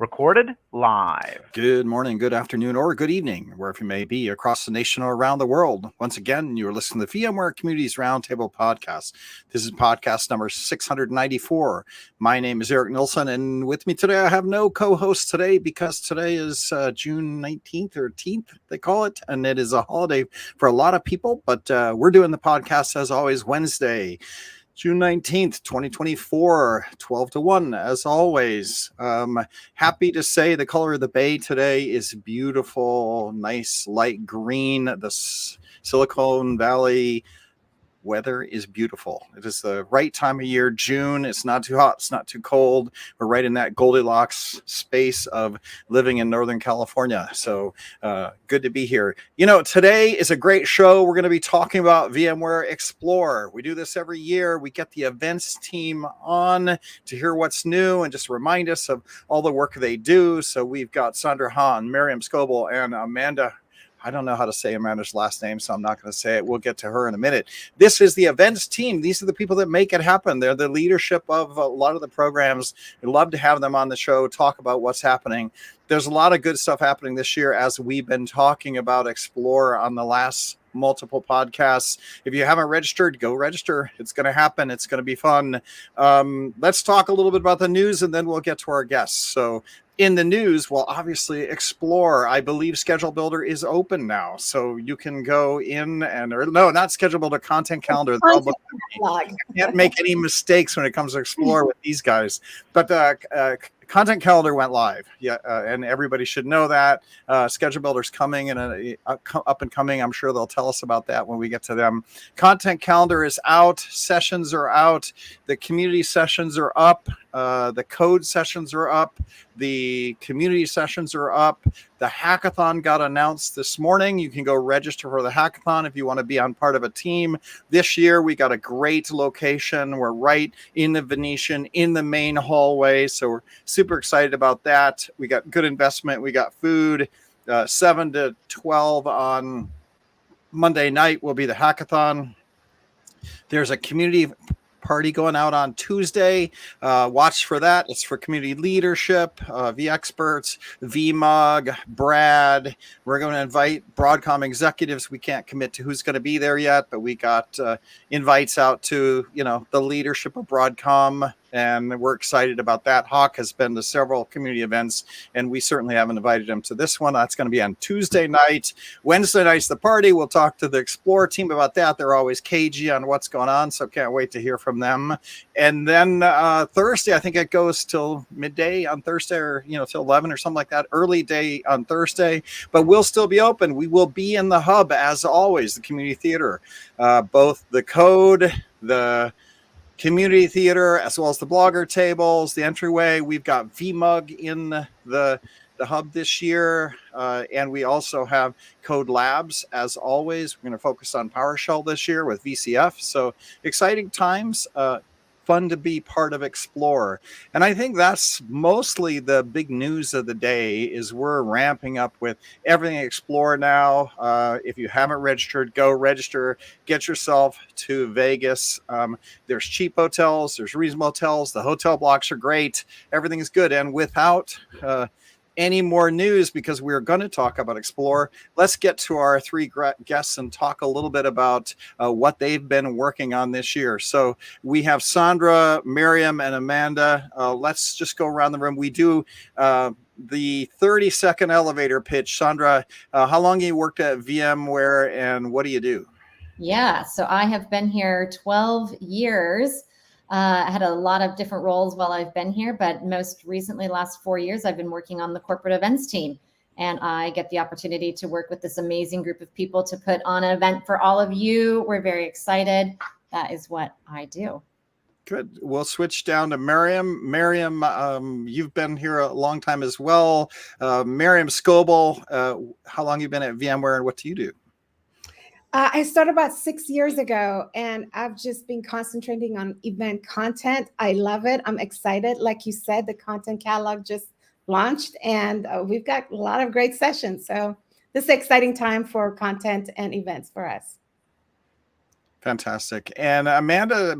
Recorded live. Good morning, good afternoon, or good evening, wherever you may be across the nation or around the world. Once again, you are listening to the VMware Communities Roundtable Podcast. This is podcast number 694. My name is Eric Nilsson, and with me today, I have no co-host today because today is June 19th or 18th, they call it, and it is a holiday for a lot of people, but we're doing the podcast, as always, Wednesday, June 19th, 2024, 12 to 1, as always. Happy to say the color of the bay today is beautiful, nice light green. The Silicon Valley weather is beautiful. It is the right time of year, June. It's not too hot. It's not too cold. We're right in that Goldilocks space of living in Northern California. So good to be here. You know, today is a great show. We're going to be talking about VMware Explore. We do this every year. We get the events team on to hear what's new and just remind us of all the work they do. So we've got Sandra Hahn, Maryam Scoble, and Amanda. I don't know how to say Amanda's last name, so I'm not going to say it. We'll get to her in a minute. This is the events team. These are the people that make it happen. They're the leadership of a lot of the programs. We'd love to have them on the show, talk about what's happening. There's a lot of good stuff happening this year, as we've been talking about Explore on the last multiple podcasts. If you haven't registered, go register. It's going to happen. It's going to be fun. Let's talk a little bit about the news, and then we'll get to our guests. So in the news, well, obviously Explore, I believe Schedule Builder is open now. So you can go in not Schedule Builder, Content Calendar. Can't make any mistakes when it comes to Explore with these guys. But Content Calendar went live, and everybody should know that. Schedule Builder's coming and up and coming. I'm sure they'll tell us about that when we get to them. Content Calendar is out. Sessions are out. The community sessions are up. The code sessions are up. The community sessions are up. The hackathon got announced this morning. You can go register for the hackathon if you want to be on part of a team. This year, we got a great location. We're right in the Venetian, in the main hallway. So we're super excited about that. We got good investment. We got food. 7 to 12 on Monday night will be the hackathon. There's a community party going out on Tuesday. Watch for that. It's for community leadership, vExperts, VMUG, Brad. We're going to invite Broadcom executives. We can't commit to who's going to be there yet, but we got invites out to, the leadership of Broadcom, and we're excited about that. Hawk has been to several community events, and we certainly haven't invited him to this one. That's going to be on Tuesday night. Wednesday night's the party. We'll talk to the Explore team about that. They're always cagey on what's going on, so can't wait to hear from them. And then Thursday, I think it goes till midday on Thursday, or till 11 or something like that. Early day on Thursday, but we'll still be open. We will be in the hub as always, the community theater, both the code, the community theater, as well as the blogger tables, the entryway. We've got VMUG in the hub this year, and we also have Code Labs. As always, we're going to focus on PowerShell this year with VCF. So exciting times. Fun to be part of Explore. And I think that's mostly the big news of the day is we're ramping up with everything Explore now. If you haven't registered, go register. Get yourself to Vegas. There's cheap hotels. There's reasonable hotels. The hotel blocks are great. Everything is good. And without any more news, because we're going to talk about Explore, let's get to our three guests and talk a little bit about what they've been working on this year. So we have Sandra, Maryam, and Amanda. Let's just go around the room. We do the 30-second elevator pitch. Sandra, how long have you worked at VMware, and what do you do? Yeah, so I have been here 12 years. I had a lot of different roles while I've been here, but most recently, last 4 years, I've been working on the corporate events team. And I get the opportunity to work with this amazing group of people to put on an event for all of you. We're very excited. That is what I do. Good. We'll switch down to Maryam. Maryam, you've been here a long time as well. Maryam Scoble, how long have you been at VMware, and what do you do? I started about 6 years ago, and I've just been concentrating on event content. I love it. I'm excited. Like you said, the content catalog just launched, and we've got a lot of great sessions. So this is an exciting time for content and events for us. Fantastic. And Amanda,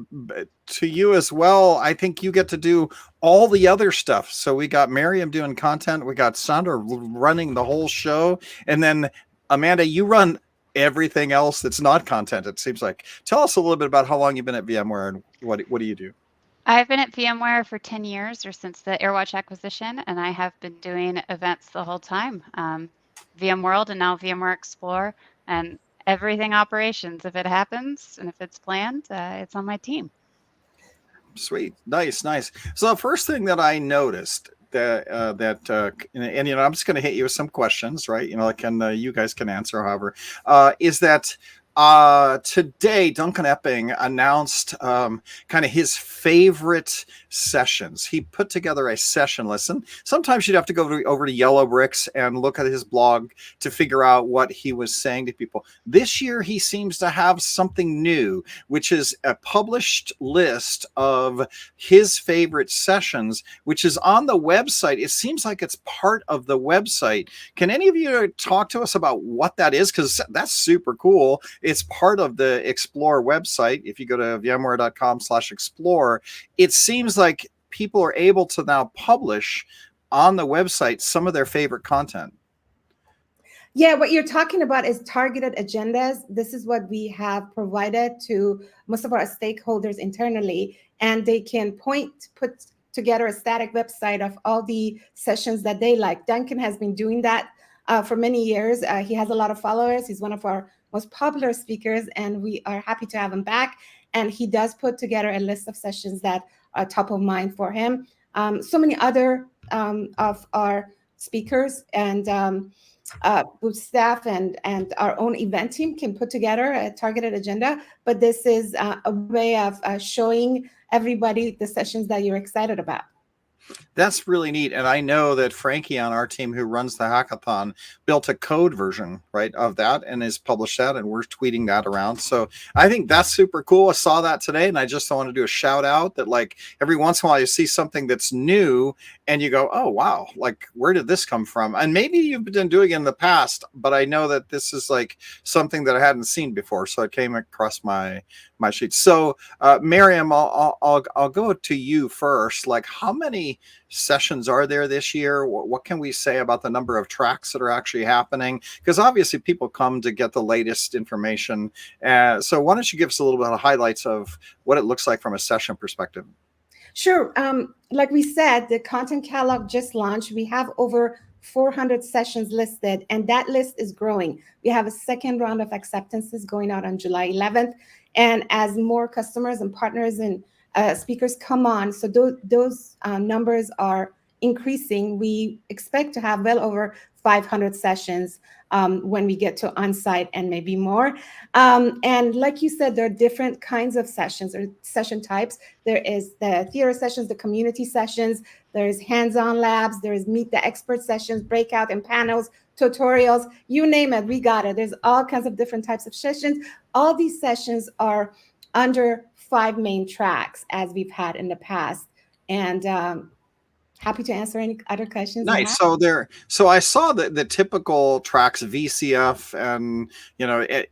to you as well, I think you get to do all the other stuff. So we got Maryam doing content, we got Sandra running the whole show, and then Amanda, you run everything else that's not content, it seems like. Tell us a little bit about how long you've been at VMware and what do you do? I've been at VMware for 10 years or since the AirWatch acquisition, and I have been doing events the whole time. VMworld and now VMware Explore and everything operations. If it happens and if it's planned, it's on my team. Sweet. Nice. So the first thing that I noticed and I'm just going to hit you with some questions, right? You guys can answer however, is that today Duncan Epping announced kind of his favorite sessions. He put together a session list. And sometimes you'd have to go over to Yellow Bricks and look at his blog to figure out what he was saying to people. This year, he seems to have something new, which is a published list of his favorite sessions, which is on the website. It seems like it's part of the website. Can any of you talk to us about what that is? Because that's super cool. It's part of the Explore website. If you go to vmware.com/explore, it seems like people are able to now publish on the website some of their favorite content. Yeah, what you're talking about is targeted agendas. This is what we have provided to most of our stakeholders internally, and they can put together a static website of all the sessions that they like. Duncan has been doing that for many years. He has a lot of followers. He's one of our most popular speakers, and we are happy to have him back. And he does put together a list of sessions that are top of mind for him. So many other of our speakers and booth staff and our own event team can put together a targeted agenda, but this is a way of showing everybody the sessions that you're excited about. That's really neat. And I know that Frankie on our team who runs the hackathon built a code version, right, of that and has published that, and we're tweeting that around. So I think that's super cool. I saw that today, and I just want to do a shout out that, like, every once in a while you see something that's new and you go, oh, wow, like, where did this come from? And maybe you've been doing it in the past, but I know that this is like something that I hadn't seen before. So it came across my sheet. So Maryam, I'll go to you first. Like, how many sessions are there this year? What can we say about the number of tracks that are actually happening? Because obviously people come to get the latest information. So why don't you give us a little bit of highlights of what it looks like from a session perspective? Sure. Like we said, the content catalog just launched. We have over 400 sessions listed, and that list is growing. We have a second round of acceptances going out on July 11th. And as more customers and partners and speakers come on, so those numbers are increasing. We expect to have well over 500 sessions when we get to on-site and maybe more. And like you said, there are different kinds of sessions or session types. There is the theater sessions, the community sessions, there's hands-on labs, there's meet the expert sessions, breakout and panels, tutorials, you name it, we got it. There's all kinds of different types of sessions. All these sessions are under 5 main tracks as we've had in the past. And happy to answer any other questions. Nice. So I saw the typical tracks, VCF and,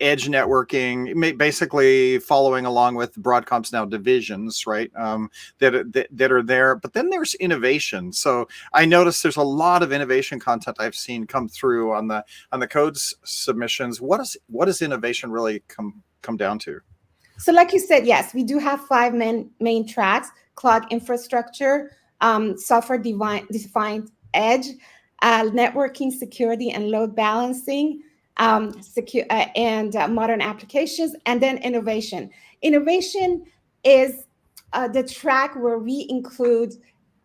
edge networking, basically following along with Broadcom's now divisions, right? That are there. But then there's innovation. So I noticed there's a lot of innovation content I've seen come through on the codes submissions. What does innovation really come down to? So like you said, yes, we do have 5 main tracks: cloud infrastructure, software-defined edge, networking, security, and load balancing, and modern applications, and then innovation. Innovation is the track where we include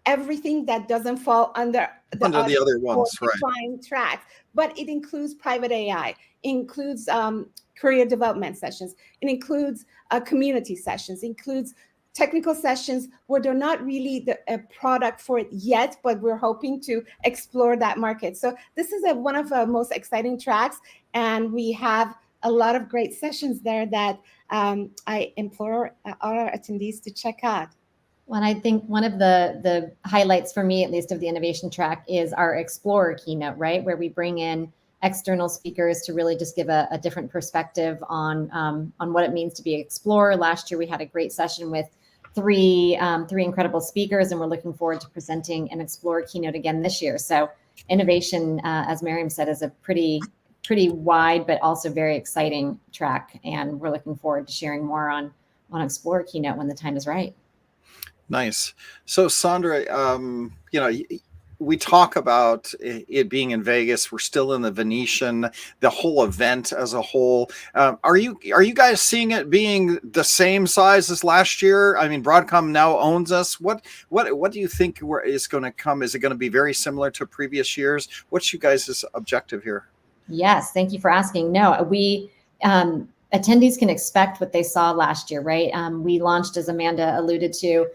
everything that doesn't fall under the other ones, right? Tracks, but it includes private AI, includes career development sessions, it includes community sessions, includes technical sessions where they're not really a product for it yet, but we're hoping to explore that market. So this is one of the most exciting tracks, and we have a lot of great sessions there that I implore our attendees to check out. Well, I think one of the highlights for me, at least, of the innovation track is our Explorer keynote, right? Where we bring in external speakers to really just give a different perspective on what it means to be an explorer. Last year, we had a great session with three incredible speakers, and we're looking forward to presenting an Explorer keynote again this year. So innovation, as Maryam said, is a pretty wide, but also very exciting track. And we're looking forward to sharing more on Explorer keynote when the time is right. Nice. So Sandra, we talk about it being in Vegas. We're still in the Venetian, the whole event as a whole. Are you guys seeing it being the same size as last year? I mean, Broadcom now owns us. What do you think is going to come? Is it going to be very similar to previous years? What's you guys' objective here? Yes, thank you for asking. No, we attendees can expect what they saw last year, right? We launched, as Amanda alluded to,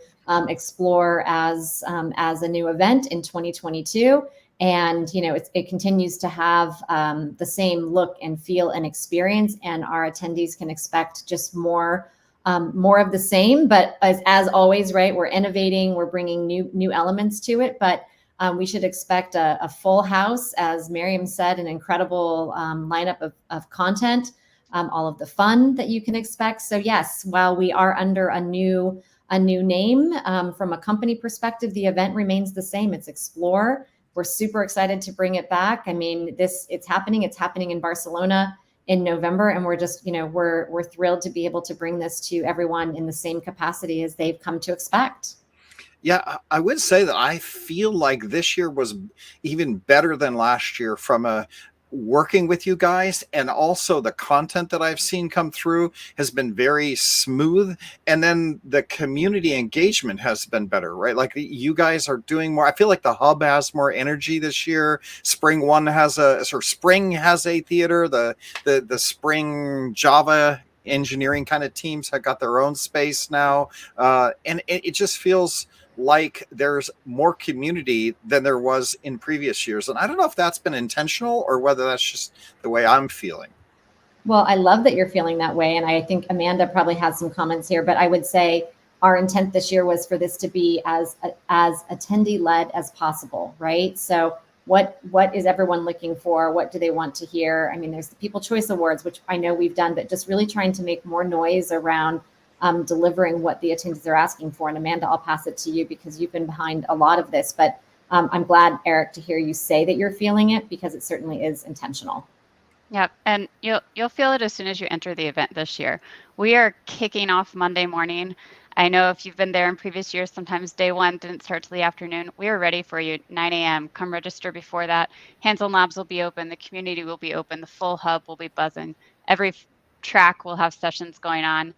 Explore as a new event in 2022, and it continues to have the same look and feel and experience, and our attendees can expect just more of the same. But as always, right, we're innovating, we're bringing new elements to it, but we should expect a full house, as Maryam said, an incredible lineup of content, all of the fun that you can expect. So yes, while we are under a new name, from a company perspective, the event remains the same. It's Explore. We're super excited to bring it back. I mean, it's happening in Barcelona in November, and we're just, we're thrilled to be able to bring this to everyone in the same capacity as they've come to expect. Yeah, I would say that I feel like this year was even better than last year from a working with you guys, and also the content that I've seen come through has been very smooth, and then the community engagement has been better, right? Like you guys are doing more. I feel like the hub has more energy this year. Spring has a theater. The Spring Java engineering kind of teams have got their own space now, and it just feels like there's more community than there was in previous years. And I don't know if that's been intentional or whether that's just the way I'm feeling. Well, I love that you're feeling that way. And I think Amanda probably has some comments here, but I would say our intent this year was for this to be as attendee led as possible, right? So what is everyone looking for? What do they want to hear? I mean, there's the People Choice Awards, which I know we've done, but just really trying to make more noise around delivering what the attendees are asking for. And Amanda, I'll pass it to you because you've been behind a lot of this, but I'm glad, Eric, to hear you say that you're feeling it, because it certainly is intentional. Yep, and you'll feel it as soon as you enter the event this year. We are kicking off Monday morning. I know if you've been there in previous years, sometimes day one didn't start till the afternoon. We are ready for you, 9 a.m. Come register before that. Hands-on labs will be open. The community will be open. The full hub will be buzzing. Every track will have sessions going on.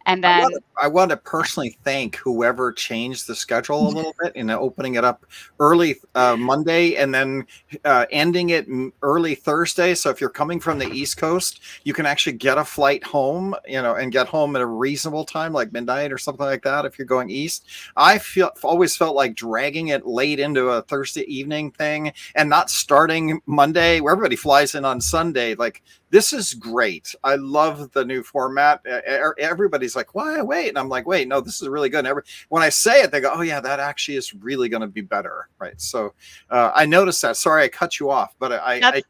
And then I want to personally thank whoever changed the schedule a little bit in opening it up early Monday and then ending it early Thursday. So if you're coming from the East Coast, you can actually get a flight home, and get home at a reasonable time, like midnight or something like that. If you're going east, I always felt like dragging it late into a Thursday evening thing and not starting Monday where everybody flies in on Sunday. Like, this is great. I love the new format. Everybody's like, why wait? And I'm like, wait, no, this is really good. And when I say it, they go, oh yeah, that actually is really going to be better. Right. So I noticed that. Sorry, I cut you off, but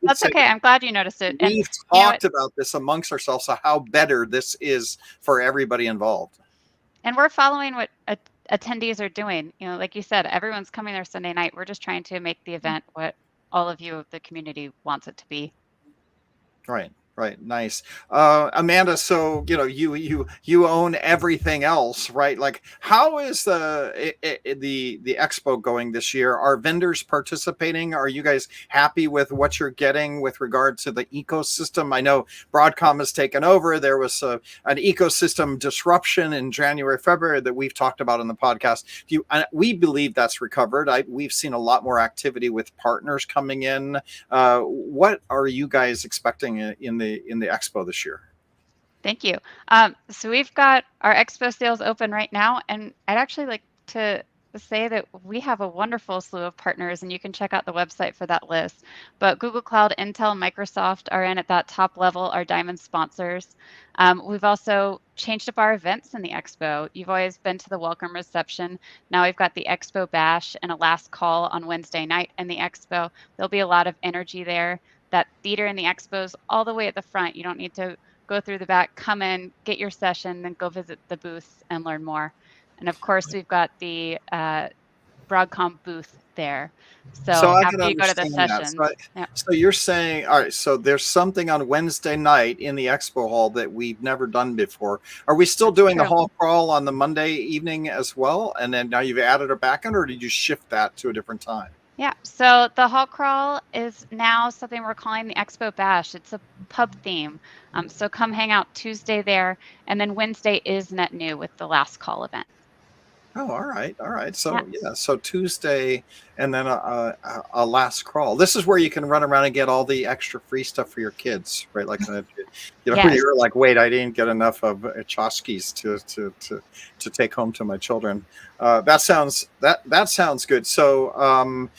that's okay. I'm glad you noticed it. We've talked about this amongst ourselves, so how better this is for everybody involved. And we're following what attendees are doing. Like you said, everyone's coming there Sunday night. We're just trying to make the event what all of you, the community, wants it to be. Right. Nice. Amanda, so, you own everything else, right? Like, how is the expo going this year? Are vendors participating? Are you guys happy with what you're getting with regard to the ecosystem? I know Broadcom has taken over. There was an ecosystem disruption in January, February that we've talked about in the podcast. We believe that's recovered. We've seen a lot more activity with partners coming in. What are you guys expecting in the expo this year? Thank you. So we've got our expo sales open right now, and I'd actually like to say that we have a wonderful slew of partners, and you can check out the website for that list. But Google Cloud, Intel, Microsoft are in at that top level, our diamond sponsors. We've also changed up our events in the expo. You've always been to the welcome reception. Now we've got the Expo Bash and a last call on Wednesday night in the expo. There'll be a lot of energy there. that theater and the expos all the way at the front. You don't need to go through the back, come in, get your session, then go visit the booth and learn more. And of course, we've got the Broadcom booth there. So So I can after you go to the understand that. sessions, So you're saying, all right, so there's something on Wednesday night in the expo hall that we've never done before. Are we still doing the hall crawl on the Monday evening as well? And then now you've added a back end, or did you shift that to a different time? Yeah, so the hall crawl is now something we're calling the Expo Bash. It's a pub theme. So come hang out Tuesday there. And then Wednesday is net new with the last call event. Oh, all right. So so Tuesday and then a last crawl. This is where you can run around and get all the extra free stuff for your kids, right? Like, you're like, wait, I didn't get enough of tchotchkes to take home to my children. That sounds good. So,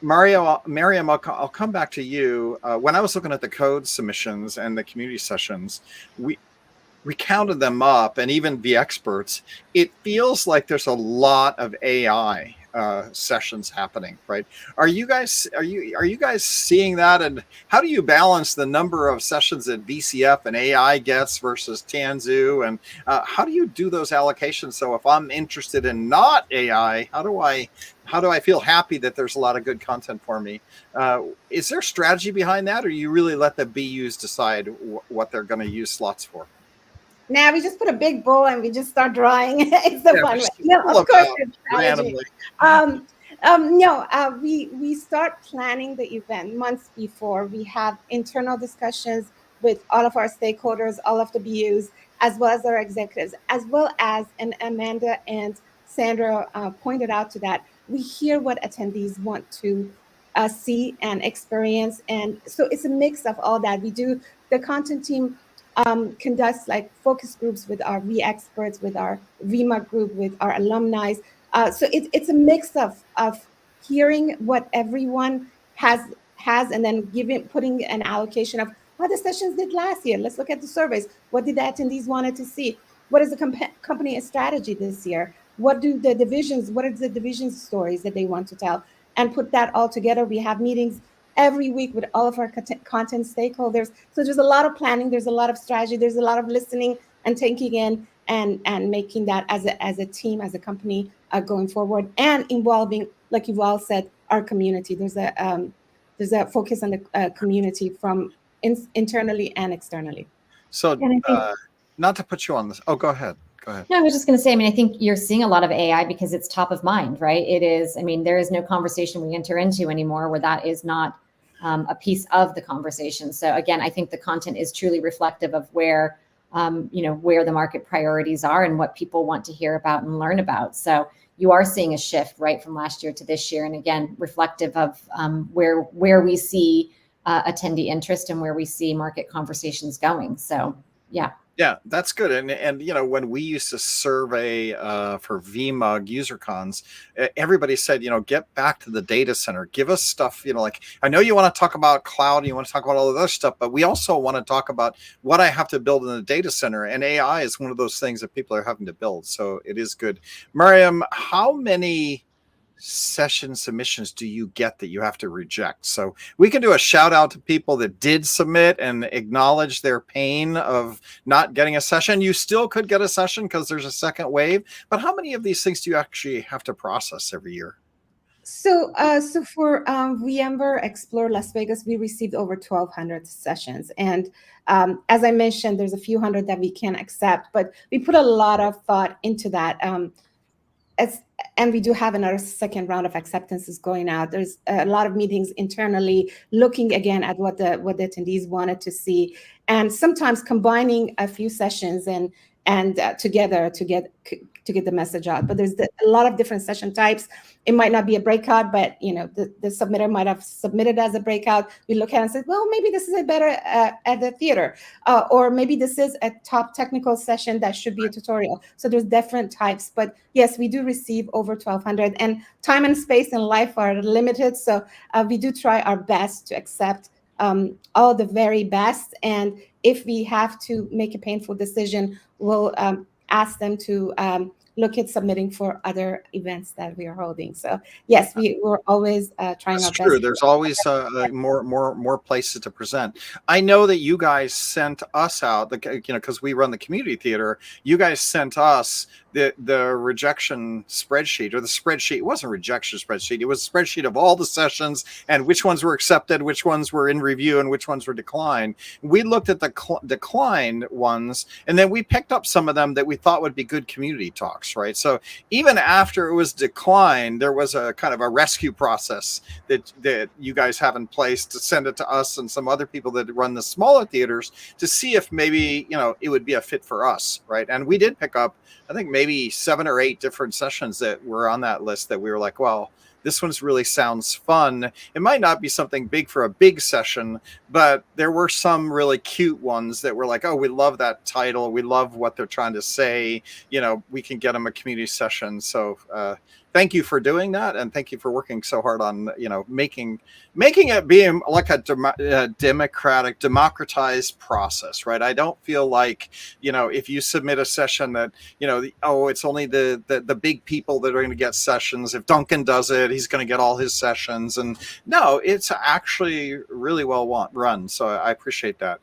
Maryam, I'll come back to you. When I was looking at the code submissions and the community sessions, we counted them up, and even the experts, it feels like there's a lot of AI sessions happening, right? Are you guys seeing that? And how do you balance the number of sessions that VCF and AI gets versus Tanzu? And how do you do those allocations? So if I'm interested in not AI, how do I feel happy that there's a lot of good content for me? Is there strategy behind that, or you really let the BUs decide what they're going to use slots for? Now we just put a big bowl and we just start drawing. It's the fun way. No, of course it's strategy. We start planning the event months before. We have internal discussions with all of our stakeholders, all of the BUs, as well as our executives, as well as, and Amanda and Sandra pointed out to that, we hear what attendees want to see and experience. And so it's a mix of all that. We do, the content team conducts like focus groups with our experts, with our VMware group, with our alumni. So it's a mix of hearing what everyone has, and then putting an allocation of what the sessions did last year. Let's look at the surveys. What did the attendees wanted to see? What is the company strategy this year? What are the division stories that they want to tell? And put that all together. We have meetings every week with all of our content stakeholders. So there's a lot of planning, there's a lot of strategy, there's a lot of listening and taking in and making that as a team, as a company going forward, and involving, like you've all said, our community. There's a focus on the community from internally and externally. So not to put you on this. Oh, go ahead. No, I was just going to say, I think you're seeing a lot of AI because it's top of mind, right? It is, there is no conversation we enter into anymore where that is not a piece of the conversation. So again, I think the content is truly reflective of where the market priorities are and what people want to hear about and learn about. So you are seeing a shift right from last year to this year. And again, reflective of where we see attendee interest and where we see market conversations going. So, yeah. Yeah, that's good. And when we used to survey for VMUG user cons, everybody said, get back to the data center. Give us stuff, like, I know you want to talk about cloud, and you want to talk about all of other stuff, but we also want to talk about what I have to build in the data center. And AI is one of those things that people are having to build. So it is good. Maryam, how many session submissions do you get that you have to reject? So we can do a shout out to people that did submit and acknowledge their pain of not getting a session. You still could get a session because there's a second wave, but how many of these things do you actually have to process every year? So for VMware Explore Las Vegas, we received over 1,200 sessions. And as I mentioned, there's a few hundred that we can accept, but we put a lot of thought into that. And we do have another second round of acceptances going out. There's a lot of meetings internally looking again at what the attendees wanted to see, and sometimes combining a few sessions and together to get the message out. But there's a lot of different session types. It might not be a breakout, but the submitter might have submitted as a breakout. We look at it and say, well, maybe this is a better at the theater, or maybe this is a top technical session that should be a tutorial. So there's different types. But yes, we do receive over 1,200, and time and space in life are limited. So we do try our best to accept all the very best. And if we have to make a painful decision, we'll ask them to look at submitting for other events that we are holding. So yes, we're always trying That's our true. best. There's always more places to present. I know that you guys sent us out, because we run the community theater. You guys sent us the rejection spreadsheet, or the spreadsheet. It wasn't a rejection spreadsheet. It was a spreadsheet of all the sessions and which ones were accepted, which ones were in review, and which ones were declined. We looked at the declined ones, and then we picked up some of them that we thought would be good community talks, right? So even after it was declined, there was a kind of a rescue process that you guys have in place to send it to us and some other people that run the smaller theaters to see if maybe, it would be a fit for us, right? And we did pick up, I think, maybe 7 or 8 different sessions that were on that list that we were like, well, this one's really sounds fun. It might not be something big for a big session, but there were some really cute ones that were like, oh, we love that title. We love what they're trying to say. We can get them a community session. So thank you for doing that. And thank you for working so hard on, making it being like a democratized process, right? I don't feel like, if you submit a session that, it's only the big people that are going to get sessions. If Duncan does it, he's going to get all his sessions. And no, it's actually really well run. So I appreciate that.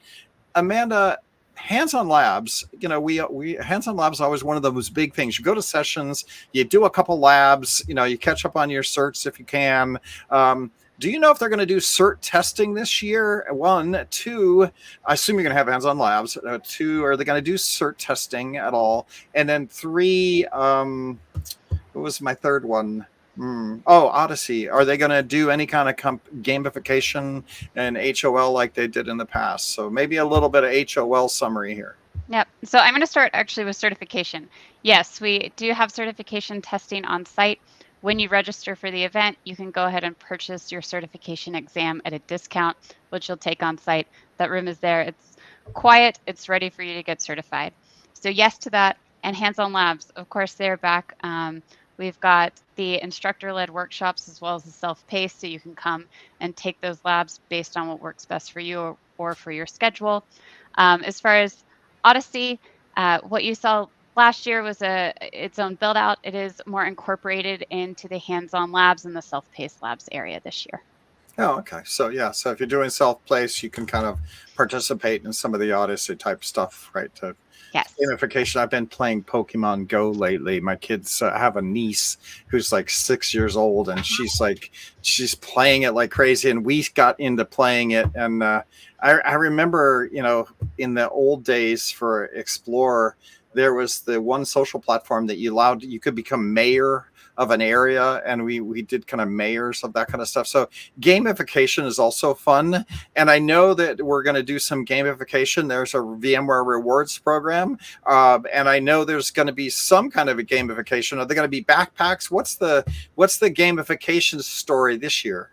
Amanda, hands-on labs, we hands-on labs is always one of those big things. You go to sessions, you do a couple labs, you catch up on your certs if you can. Do you know if they're going to do cert testing this year? 1, 2, I assume you're going to have hands-on labs. 2, are they going to do cert testing at all? And then 3, what was my third one? Odyssey. Are they going to do any kind of gamification and HOL like they did in the past? So maybe a little bit of HOL summary here. Yep. So I'm going to start actually with certification. Yes, we do have certification testing on site. When you register for the event, you can go ahead and purchase your certification exam at a discount, which you'll take on site. That room is there. It's quiet. It's ready for you to get certified. So yes to that. And hands-on labs, of course, they're back. We've got the instructor-led workshops as well as the self-paced, so you can come and take those labs based on what works best for you or for your schedule. As far as Odyssey, what you saw last year was its own build-out. It is more incorporated into the hands-on labs and the self-paced labs area this year. Oh, okay. So yeah, so if you're doing self-paced, you can kind of participate in some of the Odyssey type stuff, right? Yes. Gamification. I've been playing Pokemon Go lately. My kids have a niece who's like 6 years old, and she's playing it like crazy. And we got into playing it. And I remember, in the old days for Explore, there was the one social platform that you could become mayor of an area, and we did kind of mayors of that kind of stuff. So gamification is also fun, and I know that we're going to do some gamification. There's a VMware rewards program, and I know there's going to be some kind of a gamification. Are they going to be backpacks? What's the gamification story this year?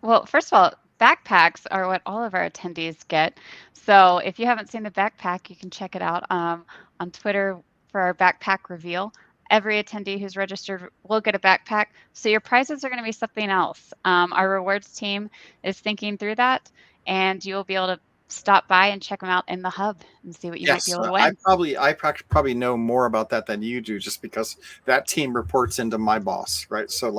Well, first of all, backpacks are what all of our attendees get. So if you haven't seen the backpack, you can check it out on Twitter for our backpack reveal. Every attendee who's registered will get a backpack. So your prizes are going to be something else. Our rewards team is thinking through that, and you'll be able to stop by and check them out in the hub and see what you might be able to win. I probably know more about that than you do, just because that team reports into my boss, right? So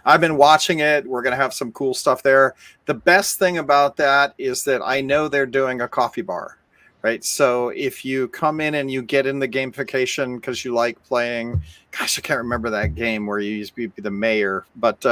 I've been watching it. We're going to have some cool stuff there. The best thing about that is that I know they're doing a coffee bar. Right. So if you come in and you get in the gamification because you like playing, gosh, I can't remember that game where you used to be the mayor. But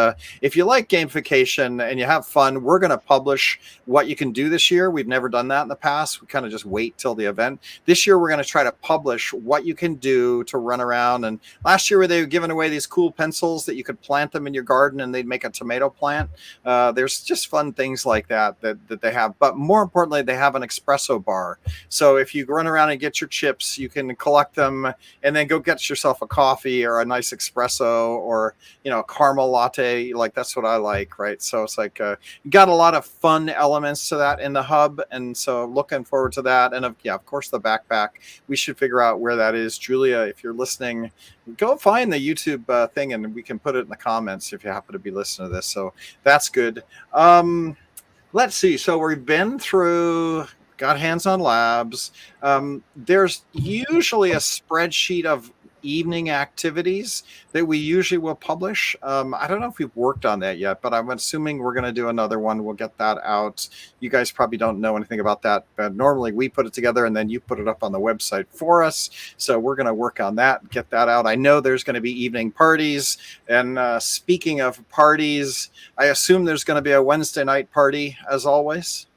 if you like gamification and you have fun, we're going to publish what you can do this year. We've never done that in the past. We kind of just wait till the event. This year, we're going to try to publish what you can do to run around. And last year, they were giving away these cool pencils that you could plant them in your garden and they'd make a tomato plant. There's just fun things like that they have. But more importantly, they have an espresso bar. So if you run around and get your chips, you can collect them and then go get yourself a coffee or a nice espresso or, a caramel latte. Like, that's what I like, right? So it's like you got a lot of fun elements to that in the hub. And so looking forward to that. And of course, the backpack. We should figure out where that is. Julia, if you're listening, go find the YouTube thing and we can put it in the comments if you happen to be listening to this. So that's good. Let's see. So we've been through... got hands-on labs. There's usually a spreadsheet of evening activities that we usually will publish. I don't know if we've worked on that yet, but I'm assuming we're going to do another one. We'll get that out. You guys probably don't know anything about that, but normally we put it together and then you put it up on the website for us. So we're going to work on that, get that out. I know there's going to be evening parties. And speaking of parties, I assume there's going to be a Wednesday night party as always.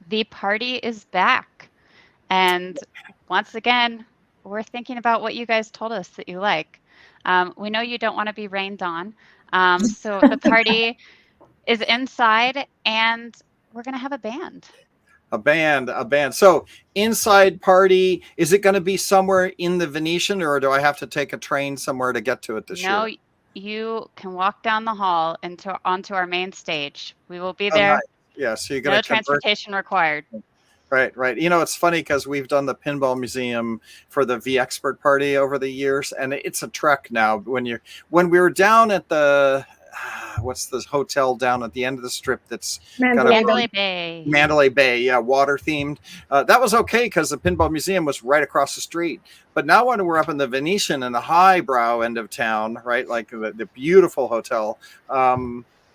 The party is back. And once again, we're thinking about what you guys told us that you like. We know you don't want to be rained on. So the party is inside and we're going to have a band. A band. So inside party, is it going to be somewhere in the Venetian or do I have to take a train somewhere to get to it this year? No, you can walk down the hall onto our main stage. We will be there. Nice. Yeah, so you're going to transportation required. Right. You know, it's funny because we've done the Pinball Museum for the V-Expert party over the years, and it's a trek now. When we were down at the what's the hotel down at the end of the strip that's Mandalay Bay. Mandalay Bay, yeah, water themed. That was okay because the Pinball Museum was right across the street. But now when we're up in the Venetian in the highbrow end of town, right, like the beautiful hotel,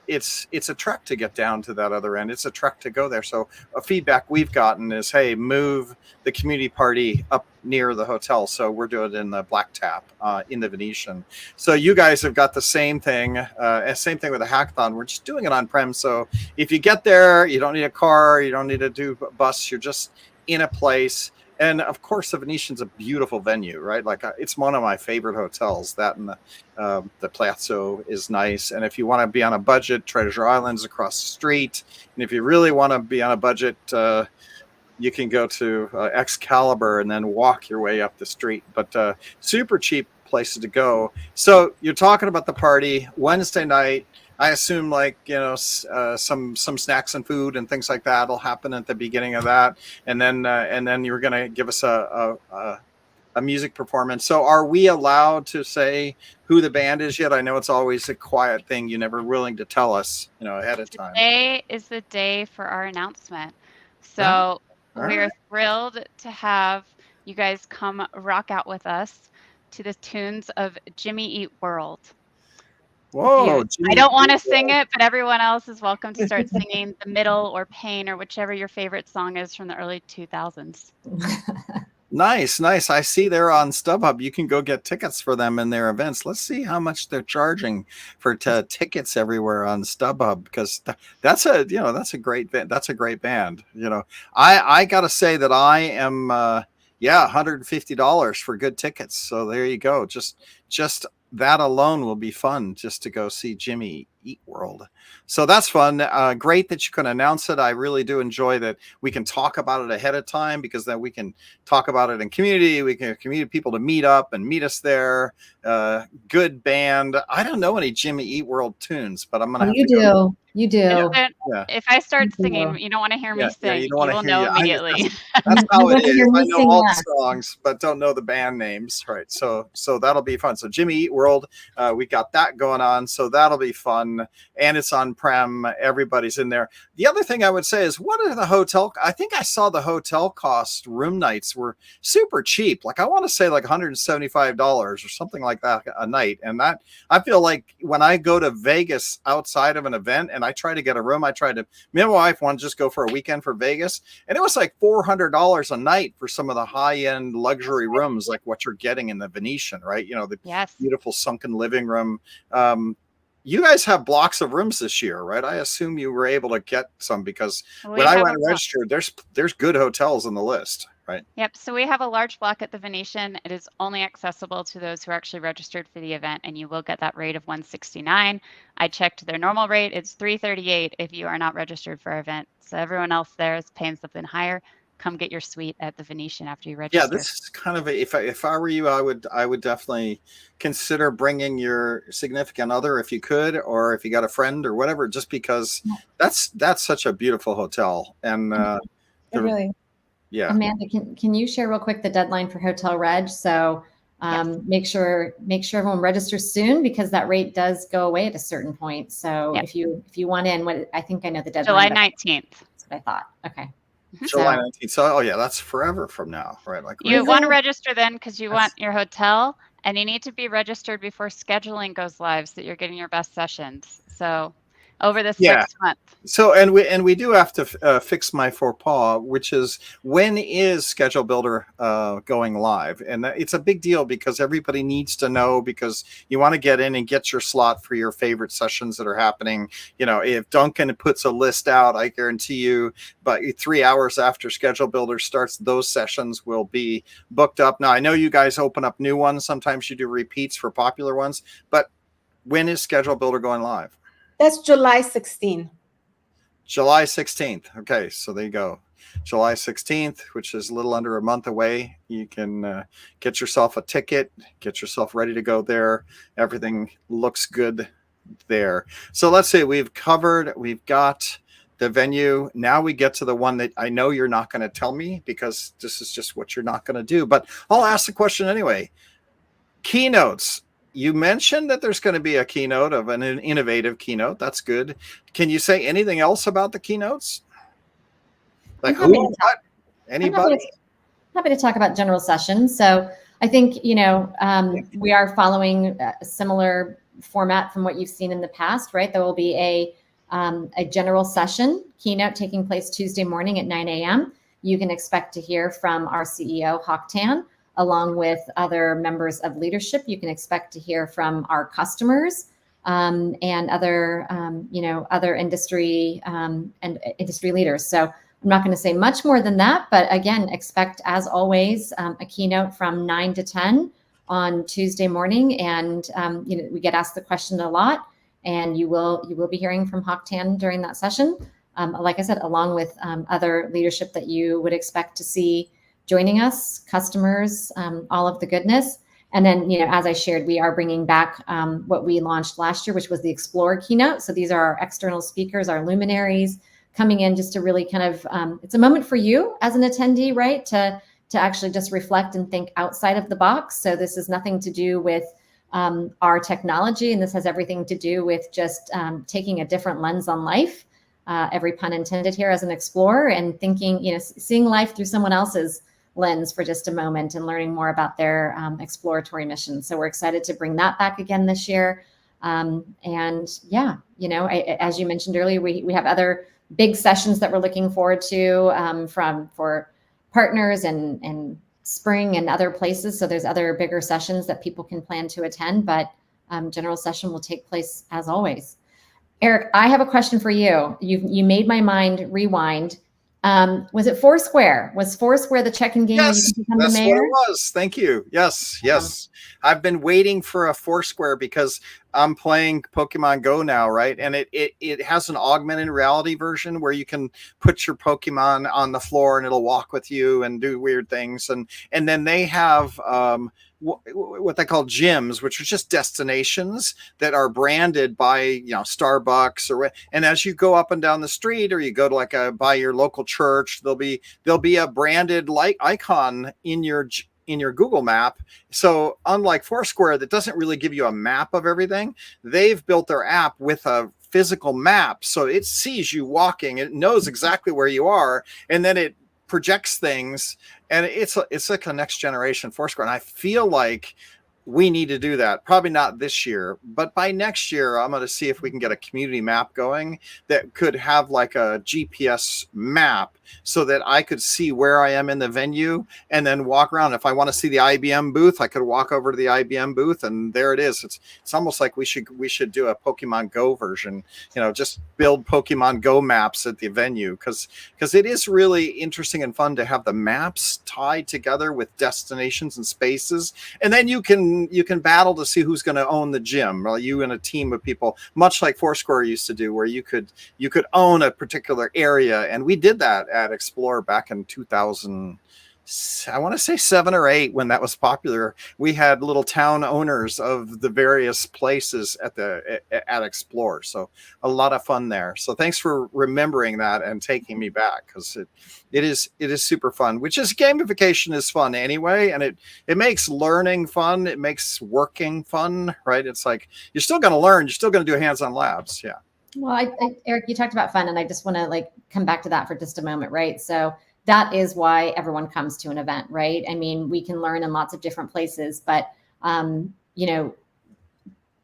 it's a trek to get down to that other end. It's a trek to go there. So a feedback we've gotten is, hey, move the community party up near the hotel. So we're doing it in the Black Tap in the Venetian. So you guys have got the same thing with the hackathon. We're just doing it on-prem. So if you get there, you don't need a car, you don't need to do a bus. You're just in a place. And of course, the Venetian's a beautiful venue, right? Like it's one of my favorite hotels. That and the Palazzo is nice. And if you want to be on a budget, Treasure Island's across the street. And if you really want to be on a budget, you can go to Excalibur and then walk your way up the street. But super cheap places to go. So you're talking about the party Wednesday night. I assume some snacks and food and things like that will happen at the beginning of that, and then you're going to give us a music performance. So are we allowed to say who the band is yet? I know it's always a quiet thing. You're never willing to tell us, ahead of time. Today is the day for our announcement. So we're thrilled to have you guys come rock out with us to the tunes of Jimmy Eat World. Whoa! I don't want to sing it, but everyone else is welcome to start singing The Middle or Pain or whichever your favorite song is from the early 2000s. Nice. I see they're on StubHub. You can go get tickets for them in their events. Let's see how much they're charging for tickets everywhere on StubHub, because that's a great band. I gotta say that I am $150 for good tickets. So there you go. Just that alone will be fun, just to go see Jimmy Eat World. So that's fun. Great that you can announce it. I really do enjoy that we can talk about it ahead of time, because then we can talk about it in community. We can community people to meet up and meet us there. Good band. I don't know any Jimmy Eat World tunes, but I'm gonna. You do. If I start singing, you don't want to hear me sing. You will know immediately. That's how it is. I know all the songs, but don't know the band names. Right. So that'll be fun. So Jimmy Eat World, we got that going on. So that'll be fun. And it's on-prem. Everybody's in there. The other thing I would say is, what are the hotel? I think I saw the hotel cost room nights were super cheap. Like I want to say like $175 or something like that a night. And that, I feel like when I go to Vegas outside of an event and I try to get a room, me and my wife wanted to just go for a weekend for Vegas, and it was like $400 a night for some of the high-end luxury rooms, like what you're getting in the Venetian, right? The beautiful sunken living room. You guys have blocks of rooms this year, right? I assume you were able to get some, because when I went and registered, there's good hotels on the list, right? Yep. So we have a large block at the Venetian. It is only accessible to those who are actually registered for the event, and you will get that rate of $169. I checked their normal rate. It's $338 if you are not registered for our event. So everyone else there is paying something higher. Come get your suite at the Venetian after you register. Yeah, this is kind of if I were you, I would definitely consider bringing your significant other if you could, or if you got a friend or whatever, just because that's such a beautiful hotel. And really, yeah. Amanda, can you share real quick the deadline for Hotel Reg? So make sure everyone registers soon, because that rate does go away at a certain point. So if you want in, I think I know the deadline. July 19th. That's what I thought. Okay. July 19th. So, that's forever from now, right? Like you want to register then, because you want your hotel And you need to be registered before scheduling goes live so that you're getting your best sessions. So over this Yeah. next month. So, and we do have to fix my faux pas, which is, when is Schedule Builder going live? And it's a big deal because everybody needs to know, because you want to get in and get your slot for your favorite sessions that are happening. You know, if Duncan puts a list out, I guarantee you, but 3 hours after Schedule Builder starts, those sessions will be booked up. Now, I know you guys open up new ones. Sometimes you do repeats for popular ones, but when is Schedule Builder going live? That's July 16th. July 16th. Okay, so there you go. July 16th, which is a little under a month away. You can get yourself a ticket, get yourself ready to go there. Everything looks good there. So let's say we've got the venue. Now we get to the one that I know you're not going to tell me, because this is just what you're not going to do. But I'll ask the question anyway. Keynotes. You mentioned that there's going to be a keynote, of an innovative keynote. That's good. Can you say anything else about the keynotes? Like who, what, anybody? Happy to talk about general sessions. So I think, we are following a similar format from what you've seen in the past, right? There will be a general session keynote taking place Tuesday morning at 9 a.m. You can expect to hear from our CEO, Hock Tan, along with other members of leadership. You can expect to hear from our customers and other, other industry and industry leaders. So I'm not going to say much more than that, but again, expect, as always, a keynote from 9 to 10 on Tuesday morning. And we get asked the question a lot, and you will be hearing from Hock Tan during that session. Like I said, along with other leadership that you would expect to see joining us, customers, all of the goodness. And then, as I shared, we are bringing back what we launched last year, which was the Explore keynote. So these are our external speakers, our luminaries coming in just to really kind of, it's a moment for you as an attendee, right? To actually just reflect and think outside of the box. So this is nothing to do with our technology, and this has everything to do with just taking a different lens on life, every pun intended here, as an explorer, and thinking, seeing life through someone else's lens for just a moment and learning more about their exploratory mission. So we're excited to bring that back again this year. And yeah, as you mentioned earlier, we have other big sessions that we're looking forward to for partners and spring and other places. So there's other bigger sessions that people can plan to attend, but general session will take place as always. Eric, I have a question for you. You made my mind rewind. Was it Foursquare? Was Foursquare the check-in game? Yes, where you can become that's the mayor? what it was. Thank you. Yes. I've been waiting for a Foursquare because I'm playing Pokemon Go now, right? And it has an augmented reality version where you can put your Pokemon on the floor and it'll walk with you and do weird things. And then they have what they call gyms, which are just destinations that are branded by Starbucks and as you go up and down the street, or you go to by your local church, there'll be a branded icon in your Google map. So unlike Foursquare, that doesn't really give you a map of everything, they've built their app with a physical map, so it sees you walking, it knows exactly where you are, and then it projects things, and it's like a next generation Foursquare. And I feel like we need to do that. Probably not this year, but by next year, I'm going to see if we can get a community map going that could have like a GPS map so that I could see where I am in the venue and then walk around. If I want to see the IBM booth, I could walk over to the IBM booth and there it is. It's almost like we should do a Pokemon Go version, just build Pokemon Go maps at the venue because it is really interesting and fun to have the maps tied together with destinations and spaces. And then you can battle to see who's going to own the gym, or you and a team of people, much like Foursquare used to do, where you could own a particular area. And we did that at Explore back in 2000. I want to say 7 or 8 when that was popular. We had little town owners of the various places at Explore. So a lot of fun there. So thanks for remembering that and taking me back, because it is super fun, which is gamification is fun anyway. And it makes learning fun. It makes working fun, right? It's like, you're still going to learn. You're still going to do hands-on labs. Yeah. Well, Eric, you talked about fun, and I just want to come back to that for just a moment, right? So that is why everyone comes to an event, right? I mean, we can learn in lots of different places, but you know,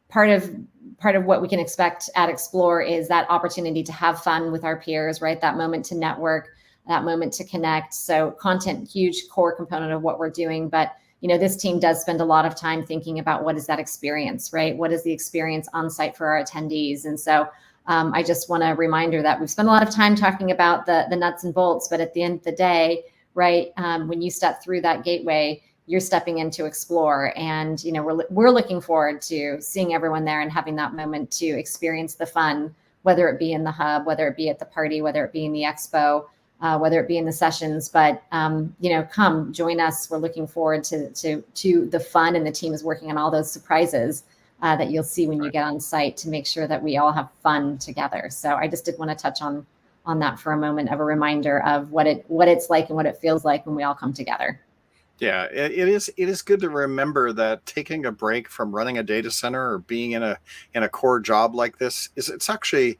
part of what we can expect at Explore is that opportunity to have fun with our peers, right? That moment to network, that moment to connect. So content, huge core component of what we're doing. But, you know, this team does spend a lot of time thinking about what is that experience, right? What is the experience on site for our attendees? And so I just want a reminder that we've spent a lot of time talking about the nuts and bolts, but at the end of the day, right, when you step through that gateway, you're stepping into Explore, and you know we're looking forward to seeing everyone there and having that moment to experience the fun, whether it be in the hub, whether it be at the party, whether it be in the expo, whether it be in the sessions. But you know, come join us. We're looking forward to the fun, and the team is working on all those surprises that you'll see when you get on site to make sure that we all have fun together. So I just did want to touch on that for a moment, of a reminder of what it's like and what it feels like when we all come together. Yeah, it is good to remember that taking a break from running a data center or being in a core job like this it's actually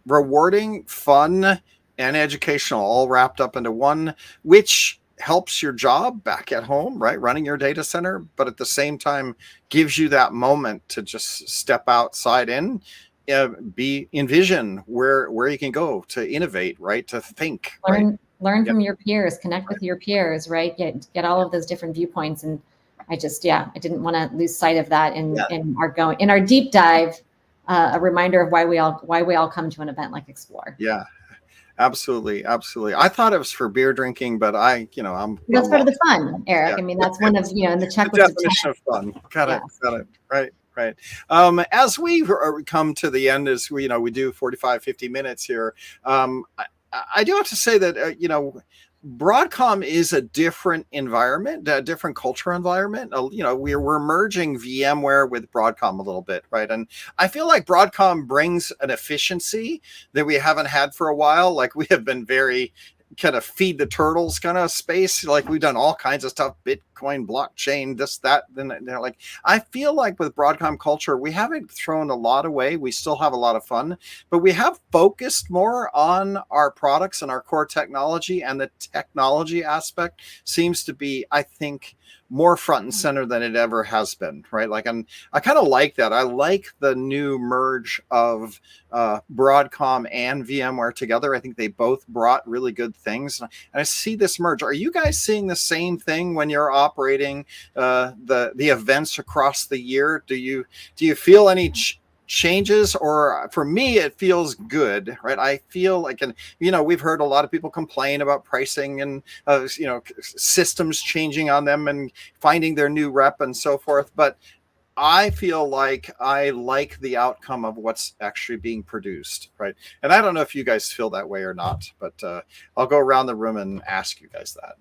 rewarding, fun, and educational, all wrapped up into one, which helps your job back at home, right? Running your data center, but at the same time gives you that moment to just step outside and envision where you can go to innovate, right? To think, Learn from your peers, connect with your peers, right? Get all of those different viewpoints. And I didn't want to lose sight of that in our deep dive, a reminder of why we all come to an event like Explore. Yeah, absolutely. I thought it was for beer drinking, but that's part of the fun, Eric. Yeah. I mean, that's one of, in the checklist. The definition of fun. Got it. Right. As we come to the end, as we do 45, 50 minutes here, I do have to say that, Broadcom is a different environment, a different cultural environment. We're merging VMware with Broadcom a little bit, right? And I feel like Broadcom brings an efficiency that we haven't had for a while. Like, we have been very kind of feed the turtles kind of space. Like, we've done all kinds of stuff, Bitcoin, blockchain, this, that, then they're like, I feel like with Broadcom culture, we haven't thrown a lot away. We still have a lot of fun, but we have focused more on our products and our core technology, and the technology aspect seems to be, I think, more front and center than it ever has been, right? Like, I kind of like that. I like the new merge of Broadcom and VMware together. I think they both brought really good things, and I see this merge. Are you guys seeing the same thing when you're operating the events across the year? Do you feel any changes? Or for me, it feels good, right? I feel like, and we've heard a lot of people complain about pricing and systems changing on them and finding their new rep and so forth, but I feel like I like the outcome of what's actually being produced, right? And I don't know if you guys feel that way or not, but I'll go around the room and ask you guys that.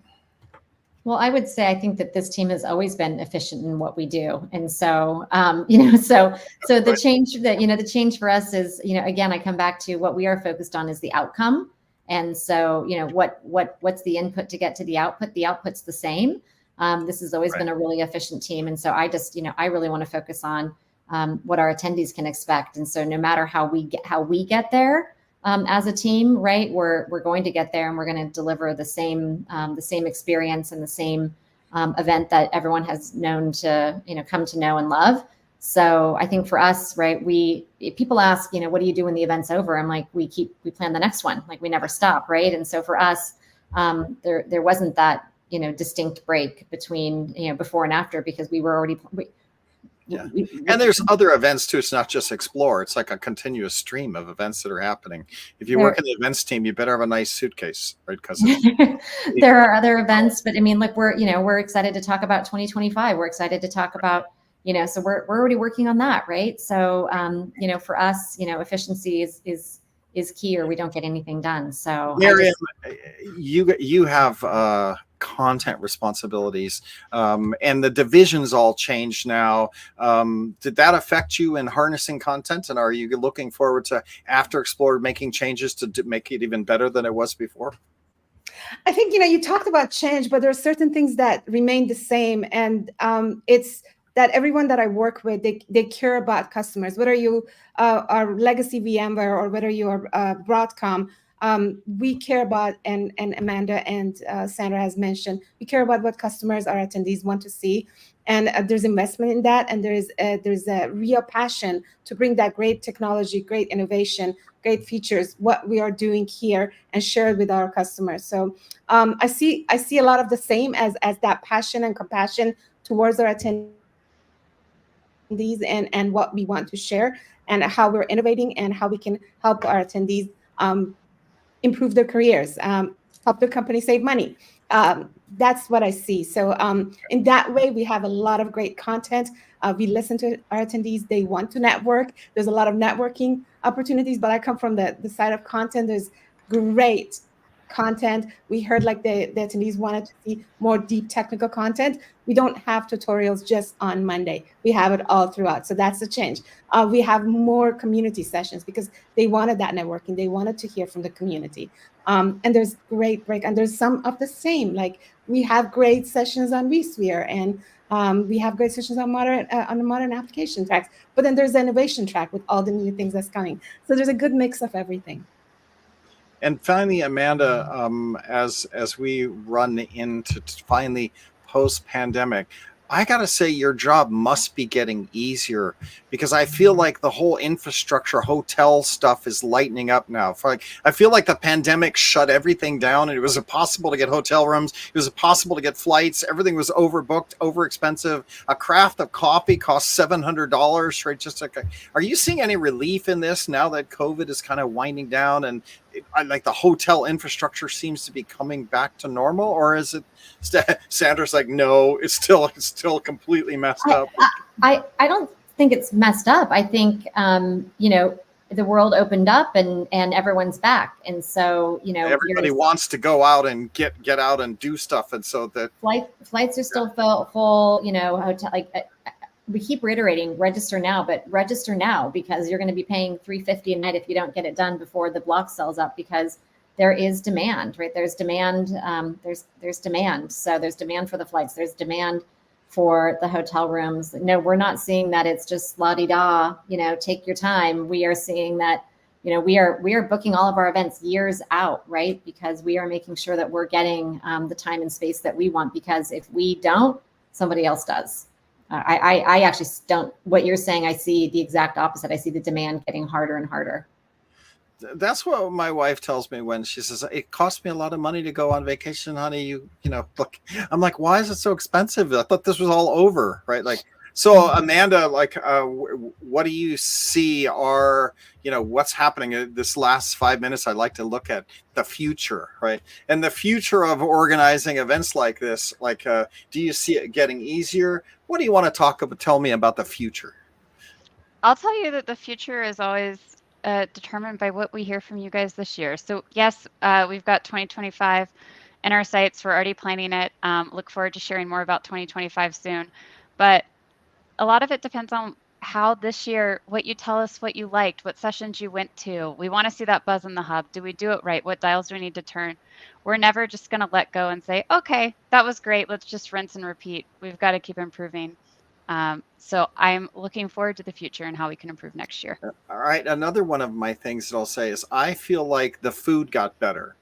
Well, I would say I think that this team has always been efficient in what we do, and so so the change that the change for us is, again, I come back to what we are focused on is the outcome, and so what's the input to get to the output? The output's the same. This has always been a really efficient team, and so I just I really want to focus on what our attendees can expect, and so no matter how we get there. As a team, right, we're going to get there, and we're going to deliver the same experience and the same event that everyone has known to come to know and love. So I think for us, right, people ask, what do you do when the event's over? I'm like, we plan the next one, like we never stop, right? And so for us, there wasn't that distinct break between before and after, because we were already. Yeah. And there's other events too. It's not just Explore. It's like a continuous stream of events that are happening. If you work in the events team, you better have a nice suitcase, right? Because there are other events, but I mean, look, we're excited to talk about 2025. We're excited to talk about, so we're already working on that, right? So, for us, efficiency is key, or we don't get anything done. So, Maryam, you have content responsibilities, and the divisions all changed now. Did that affect you in harnessing content? And are you looking forward to, after Explore, making changes to make it even better than it was before? I think, you talked about change, but there are certain things that remain the same. And it's that everyone that I work with, they care about customers, whether you are legacy VMware or whether you are Broadcom. we care about, and Amanda and Sandra has mentioned, we care about what customers, our attendees want to see. And there's investment in that. And there's a real passion to bring that great technology, great innovation, great features, what we are doing here, and share it with our customers. So I see a lot of the same as that passion and compassion towards our attendees and what we want to share, and how we're innovating and how we can help our attendees improve their careers, help their company save money. That's what I see. So in that way, we have a lot of great content. We listen to our attendees. They want to network. There's a lot of networking opportunities, but I come from the side of content. There's great content. We heard like the attendees wanted to see more deep technical content. We don't have tutorials just on Monday. We have it all throughout. So that's the change. We have more community sessions because they wanted that networking. They wanted to hear from the community. And there's great break. And there's some of the same, like we have great sessions on vSphere, and we have great sessions on the modern application tracks. But then there's the innovation track with all the new things that's coming. So there's a good mix of everything. And finally, Amanda, as we run into finally post-pandemic, I got to say your job must be getting easier, because I feel like the whole infrastructure hotel stuff is lightening up now. I feel like the pandemic shut everything down, and it was impossible to get hotel rooms. It was impossible to get flights. Everything was overbooked, over expensive. A craft of coffee costs $700, right? Are you seeing any relief in this now that COVID is kind of winding down and like the hotel infrastructure seems to be coming back to normal? Or is it Sandra's like, no, it's still completely messed up? I don't think it's messed up. I think the world opened up and everyone's back, and so everybody wants to go out and get out and do stuff, and so that flights are still full. Hotel, we keep reiterating, register now, but register now, because you're going to be paying $350 a night if you don't get it done before the block sells up, because there is demand, right? There's demand. There's demand. So there's demand for the flights. There's demand for the hotel rooms. No, we're not seeing that it's just la-di-da, take your time. We are seeing that, we are booking all of our events years out, right? Because we are making sure that we're getting the time and space that we want, because if we don't, somebody else does. I actually don't, what you're saying, I see the exact opposite. I see the demand getting harder and harder. That's what my wife tells me when she says, it costs me a lot of money to go on vacation, honey. Look, I'm like, why is it so expensive? I thought this was all over, right? So Amanda, what do you see are, what's happening this last 5 minutes? I'd like to look at the future, right? And the future of organizing events like this, do you see it getting easier? What do you want to tell me about the future? I'll tell you that the future is always determined by what we hear from you guys this year. So yes, we've got 2025 in our sights. We're already planning it. Look forward to sharing more about 2025 soon. But a lot of it depends on how this year, what you tell us, what you liked, what sessions you went to. We want to see that buzz in the hub. Do we do it right? What dials do we need to turn? We're never just going to let go and say, okay, that was great. Let's just rinse and repeat. We've got to keep improving. So I'm looking forward to the future and how we can improve next year. All right. Another one of my things that I'll say is I feel like the food got better.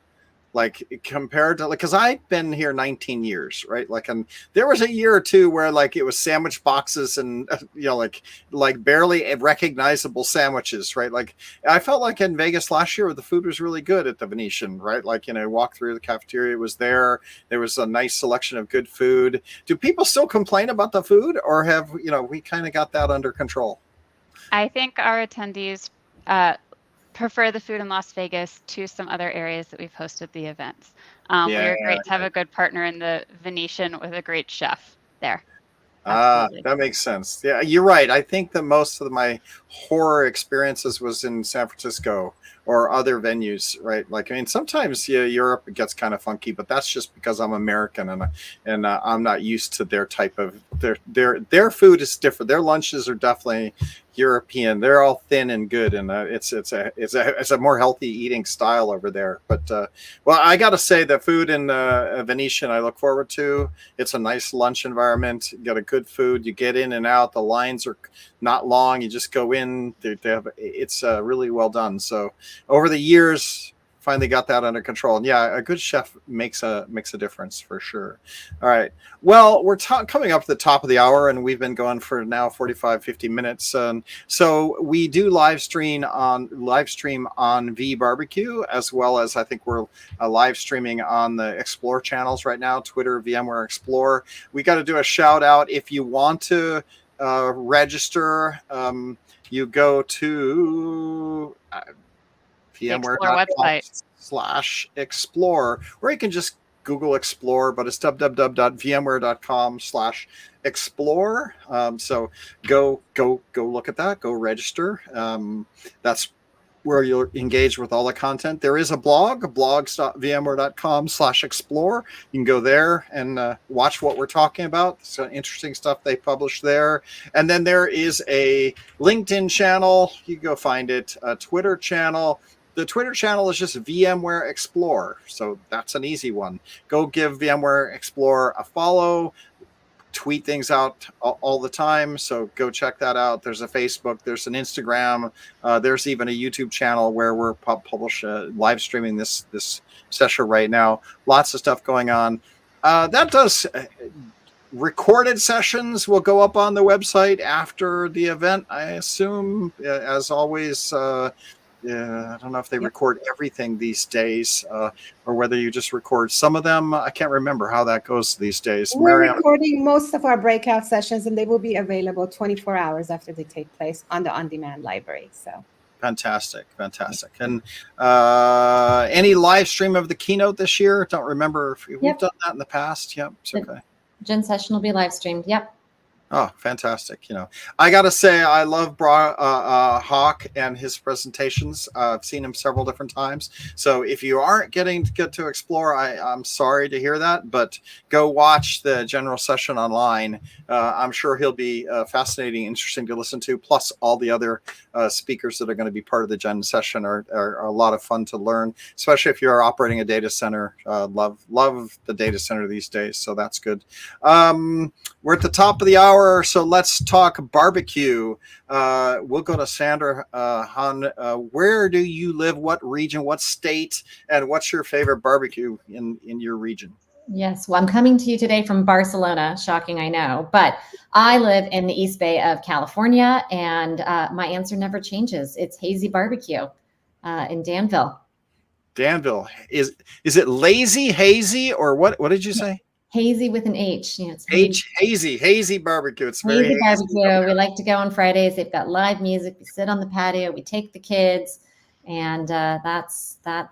Compared to because I've been here 19 years, right? And there was a year or two where it was sandwich boxes and barely recognizable sandwiches, right? I felt like in Vegas last year, the food was really good at the Venetian, right? Walk through the cafeteria, was there was a nice selection of good food. Do people still complain about the food, or have we kind of got that under control? I think our attendees prefer the food in Las Vegas to some other areas that we've hosted the events. We are great to have a good partner in the Venetian with a great chef there. That makes sense. Yeah, you're right. I think that most of my horror experiences was in San Francisco or other venues, right? Sometimes Europe gets kind of funky, but that's just because I'm American and I'm not used to their type of their food is different. Their lunches are definitely European. They're all thin and good, and it's a more healthy eating style over there. But well, I got to say the food in Venetian I look forward to. It's a nice lunch environment. You got a good food. You get in and out. The lines are not long. You just go in. It's really well done. So over the years, finally got that under control. And yeah, a good chef makes a difference for sure. All right. Well, we're coming up to the top of the hour, and we've been going for now 45-50 minutes. So we do live stream on V Barbecue, as well as I think we're live streaming on the Explore channels right now, Twitter, VMware Explore. We got to do a shout out. If you want to register, you go to VMware.com/explore, or you can just Google Explore, but it's www.vmware.com/explore. So go look at that, go register. That's where you'll engage with all the content. There is a blog, blogs.vmware.com/explore. You can go there and watch what we're talking about. So interesting stuff they publish there. And then there is a LinkedIn channel. You can go find it, a Twitter channel. The Twitter channel is just VMware Explore. So that's an easy one. Go give VMware Explore a follow. Tweet things out all the time, so go check that out. There's a Facebook, there's an Instagram, there's even a YouTube channel where we're live streaming this session right now. Lots of stuff going on. That does recorded sessions will go up on the website after the event, I assume. As always, I don't know if they record everything these days, or whether you just record some of them. I can't remember how that goes these days. We're Maryam? recording most of our breakout sessions, and they will be available 24 hours after they take place on the on-demand library. So fantastic. And any live stream of the keynote this year? Don't remember if we've done that in the past. Yep, it's okay. Gen session will be live streamed. Yep. Oh, fantastic. I got to say, I love Hawk and his presentations. I've seen him several different times. So if you aren't getting to get to Explore, I'm sorry to hear that, but go watch the general session online. I'm sure he'll be fascinating, interesting to listen to. Plus all the other speakers that are going to be part of the Gen session are a lot of fun to learn, especially if you're operating a data center. Love the data center these days. So that's good. We're at the top of the hour. So let's talk barbecue. We'll go to Sandra. Where do you live? What region? What state? And what's your favorite barbecue in your region? Yes. Well, I'm coming to you today from Barcelona. Shocking, I know. But I live in the East Bay of California, and my answer never changes. It's Hazy Barbecue in Danville. Danville. Is it lazy, hazy, or what did you say? Hazy with an H. It's hazy barbecue. It's very hazy barbecue. We like to go on Fridays. They've got live music. We sit on the patio. We take the kids, and that's our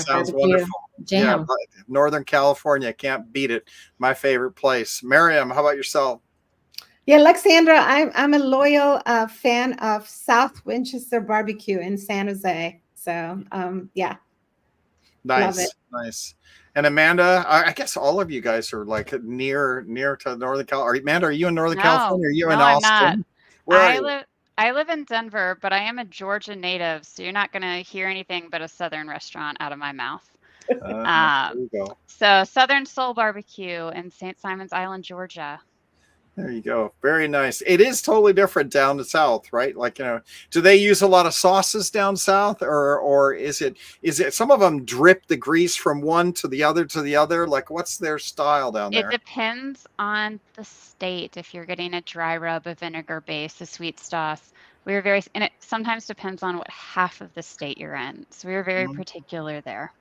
barbecue wonderful. jam. Yeah, Northern California, can't beat it. My favorite place. Maryam, how about yourself? Yeah, like Sandra, I'm a loyal fan of South Winchester Barbecue in San Jose. So yeah, love it. Nice. And Amanda, I guess all of you guys are like near to Northern California. Amanda, are you in Northern California? Or are you in Austin? I'm not. Where are you? I live in Denver, but I am a Georgia native, so you're not going to hear anything but a Southern restaurant out of my mouth. There you go. So Southern Soul Barbecue in St. Simons Island, Georgia. There you go. Very nice. It is totally different down the south, right? Like, do they use a lot of sauces down south, or is it some of them drip the grease from one to the other? Like, what's their style down there? It depends on the state. If you're getting a dry rub, a vinegar base, a sweet sauce, and it sometimes depends on what half of the state you're in. So we were very particular there.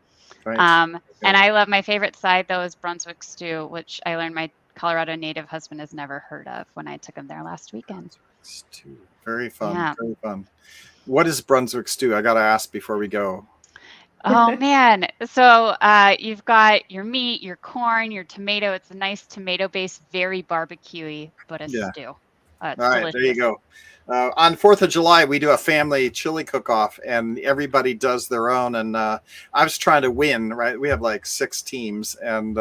Right. And I love my favorite side though is Brunswick stew, which I learned my Colorado native husband has never heard of when I took him there last weekend. Stew. Very fun. Yeah. Very fun. What is Brunswick stew? I got to ask before we go. Oh man. So you've got your meat, your corn, your tomato. It's a nice tomato-based, very barbecue-y, but a stew. All right, there you go. On 4th of July, we do a family chili cook-off, and everybody does their own. And I was trying to win, right? We have like 6 teams, and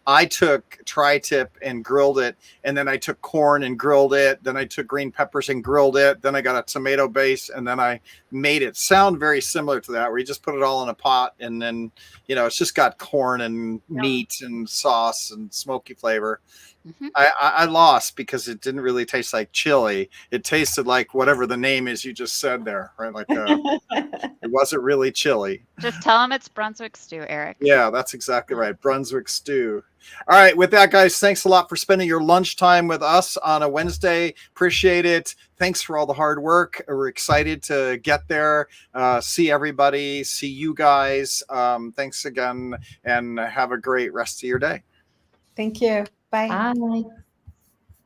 I took tri-tip and grilled it, and then I took corn and grilled it. Then I took green peppers and grilled it. Then I got a tomato base, and then I made it sound very similar to that, where you just put it all in a pot, and then it's just got corn and meat and sauce and smoky flavor. I lost because it didn't really taste like chili. It tasted like whatever the name is you just said there, right? Like it wasn't really chili. Just tell them it's Brunswick stew, Eric. Yeah, that's exactly right. Brunswick stew. All right. With that, guys, thanks a lot for spending your lunchtime with us on a Wednesday. Appreciate it. Thanks for all the hard work. We're excited to get there, see everybody, see you guys. Thanks again, and have a great rest of your day. Thank you. Bye. Bye.